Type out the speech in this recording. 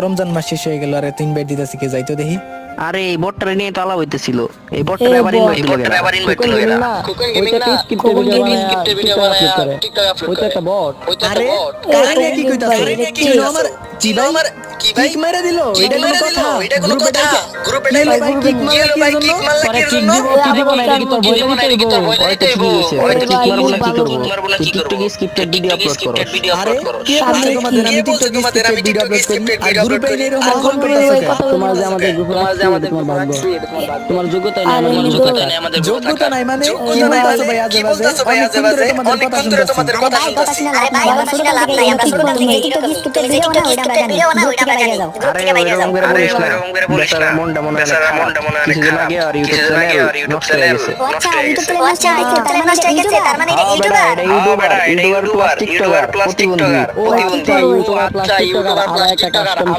রমজান মাস শেষ হয়ে গেল, আর এত ইনভাইট দিতেছি, কে যাইতো দেখি। আরে এই বটটারে নিয়ে তো আলাপ হইতেছিল, এই বটটারে আবার ইনভাইট দিল কেন? ভিডিও বানায় টিকটকে আপলোড করে। একটা বট। আরে কারা নিয়ে কি কইতাছো? চিনো আমার কি ভাই কিক মেরে দিল, এটা কোনো কথা? গ্রুপে ডাইলে ভাই কিক মারলো কি জন্য? কি দিব না, এটা কি তোর বই দিতে হইব? ওই তো ঠিক আছে, ওই তো কিক মারবো না কি করব? টিকটকে স্ক্রিপ্টেড ভিডিও আপলোড করো। আরে কে বলছে তোমাদের আমি টিকটকে স্ক্রিপ্টেড ভিডিও আপলোড করি? আর গ্রুপে এরকম কল করতেছো কেন? তোমার যে আমাদের গ্রুপে তোমার ভাগ্য, তোমার যোগ্যতা নেই, আমাদের যোগ্যতা নাই মানে কি বলতাছো ভাই? আজে বাজে অনেক ধরে তোমাদের কথা শুনতাছি। আরে ভাই কথা শুনে লাভ নাই, আমরা শুনলাম যে টিকটক স্ক্রিপ্টেড ভিডিও না, ওইটা বাইরে যাও। আরে এরকম করে বলিস না, মনটা মনে হয় খারাপ। কিছুদিন আগে আর ইউটিউব চ্যানেল নষ্ট হয়ে গেছে। আচ্ছা ইউটিউব চ্যানেল নষ্ট হয়ে গেছে, তার মানে এটা ইউটিউবার ইউটিউবার প্লাস টিকটকার প্রতিবন্ধী। আচ্ছা ইউটিউবার প্লাস টিকটকার আলাদা একটা কাস্টম